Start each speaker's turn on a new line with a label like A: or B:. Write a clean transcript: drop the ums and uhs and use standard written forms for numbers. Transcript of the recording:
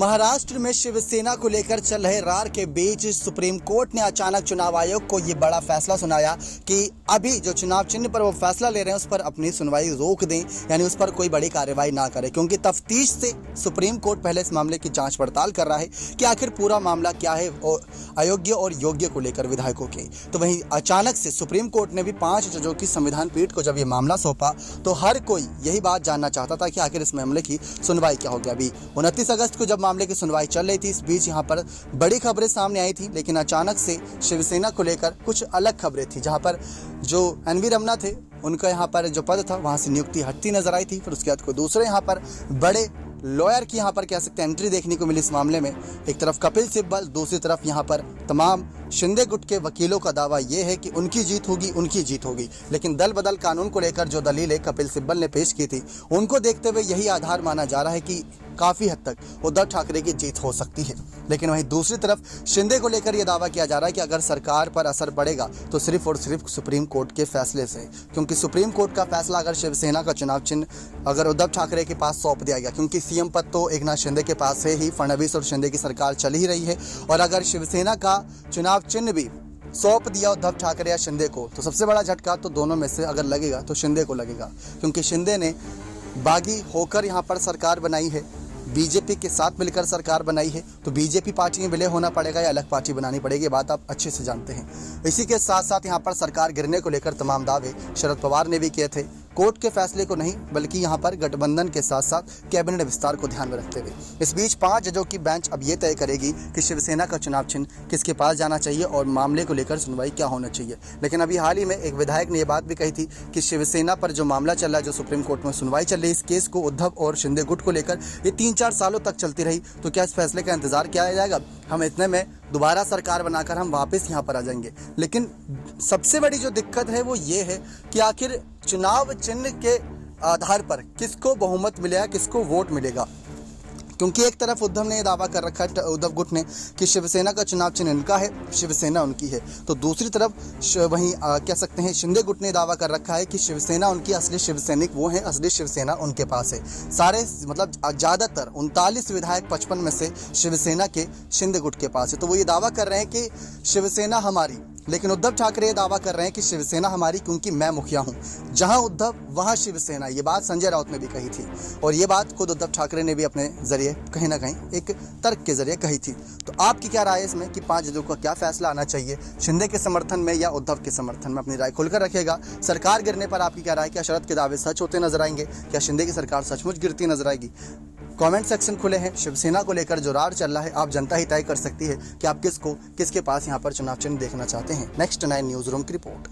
A: महाराष्ट्र में शिवसेना को लेकर चल रहे रार के बीच सुप्रीम कोर्ट ने अचानक चुनाव आयोग को ये बड़ा फैसला सुनाया कि अभी जो चुनाव चिन्ह पर वो फैसला ले रहे हैं उस पर अपनी सुनवाई रोक दें, यानी उस पर कोई बड़ी कार्रवाई ना करें, क्योंकि तफ्तीश से सुप्रीम कोर्ट पहले इस मामले की जांच पड़ताल कर रहा है कि आखिर पूरा मामला क्या है अयोग्य और योग्य को लेकर विधायकों के। तो वहीं अचानक से सुप्रीम कोर्ट ने भी 5 जजों की संविधान पीठ को जब ये मामला सौंपा तो हर कोई यही बात जानना चाहता था कि आखिर इस मामले की सुनवाई क्या होगी। अभी 29 अगस्त को जब मामले की सुनवाई चल रही थी, इस बीच यहाँ पर बड़ी खबरें सामने आई थी, लेकिन अचानक से शिवसेना को लेकर कुछ अलग खबरें थी, जहाँ पर जो एनवी रमना थे उनका यहाँ पर जो पद था वहाँ से नियुक्ति हटती नजर आई थी। फिर उसके बाद कोई दूसरे यहाँ पर बड़े लॉयर की यहाँ पर कह सकते हैं एंट्री देखने को मिली इस मामले में। एक तरफ कपिल सिब्बल, दूसरी तरफ यहाँ पर तमाम शिंदे गुट के वकीलों का दावा ये है कि उनकी जीत होगी। लेकिन दल बदल कानून को लेकर जो दलीलें कपिल सिब्बल ने पेश की थी उनको देखते हुए यही आधार माना जा रहा है कि काफ़ी हद तक उद्धव ठाकरे की जीत हो सकती है। लेकिन वहीं दूसरी तरफ शिंदे को लेकर यह दावा किया जा रहा है कि अगर सरकार पर असर पड़ेगा तो सिर्फ और सिर्फ सुप्रीम कोर्ट के फैसले से, क्योंकि सुप्रीम कोर्ट का फैसला अगर शिवसेना का चुनाव चिन्ह अगर उद्धव ठाकरे के पास सौंप दिया गया, क्योंकि सीएम पद तो एकनाथ शिंदे के पास है ही, फडणवीस और शिंदे की सरकार चल ही रही है, और अगर शिवसेना का चुनाव चिन्ह भी सौंप दिया उद्धव ठाकरे या शिंदे को तो सबसे बड़ा झटका तो दोनों में से अगर लगेगा तो शिंदे को लगेगा, क्योंकि शिंदे ने बागी होकर यहाँ पर सरकार बनाई है, बीजेपी के साथ मिलकर सरकार बनाई है। तो बीजेपी पार्टी में विलय होना पड़ेगा या अलग पार्टी बनानी पड़ेगी, ये बात आप अच्छे से जानते हैं। इसी के साथ साथ यहाँ पर सरकार गिरने को लेकर तमाम दावे शरद पवार ने भी किए थे, कोर्ट के फैसले को नहीं बल्कि यहाँ पर गठबंधन के साथ साथ कैबिनेट विस्तार को ध्यान में रखते हुए। इस बीच 5 जजों की बेंच अब ये तय करेगी कि शिवसेना का चुनाव चिन्ह किसके पास जाना चाहिए और मामले को लेकर सुनवाई क्या होना चाहिए। लेकिन अभी हाल ही में एक विधायक ने यह बात भी कही थी कि शिवसेना पर जो मामला चल रहा है, जो सुप्रीम कोर्ट में सुनवाई चल रही है, इस केस को उद्धव और शिंदे गुट को लेकर ये 3-4 सालों तक चलती रही, तो क्या इस फैसले का इंतजार किया जाएगा? हम इतने में दोबारा सरकार बनाकर हम वापस यहाँ पर आ जाएंगे। लेकिन सबसे बड़ी जो दिक्कत है वो ये है कि आखिर चुनाव चिन्ह के आधार पर किसको बहुमत मिलेगा, किसको वोट मिलेगा, क्योंकि एक तरफ उद्धव ने दावा कर रखा है, उद्धव गुट ने, कि शिवसेना का चुनाव चिन्ह इनका है, शिवसेना उनकी है, तो दूसरी तरफ वहीं कह सकते हैं शिंदे गुट ने दावा कर रखा है कि शिवसेना उनकी, असली शिवसैनिक वो हैं, असली शिवसेना उनके पास है। सारे मतलब ज़्यादातर 39 विधायक 55 में से शिवसेना के शिंदे गुट के पास है। तो वो ये दावा कर रहे हैं कि शिवसेना हमारी, लेकिन उद्धव ठाकरे ये दावा कर रहे हैं कि शिवसेना हमारी क्योंकि मैं मुखिया हूं, जहां उद्धव वहां शिवसेना। ये बात संजय राउत ने भी कही थी और ये बात खुद उद्धव ठाकरे ने भी अपने जरिए कहीं ना कहीं एक तर्क के जरिए कही थी। तो आपकी क्या राय है इसमें कि 5 जजों का क्या फैसला आना चाहिए, शिंदे के समर्थन में या उद्धव के समर्थन में? अपनी राय खुलकर रखिएगा। सरकार गिरने पर आपकी क्या राय? क्या शरद के दावे सच होते नजर आएंगे? क्या शिंदे की सरकार सचमुच गिरती नजर आएगी? कमेंट सेक्शन खुले हैं। शिवसेना को लेकर जो रार चल रहा है, आप जनता ही तय कर सकती है कि आप किसके पास यहाँ पर चुनाव चिन्ह देखना चाहते हैं। नेक्स्ट 9 न्यूज़ रूम की रिपोर्ट।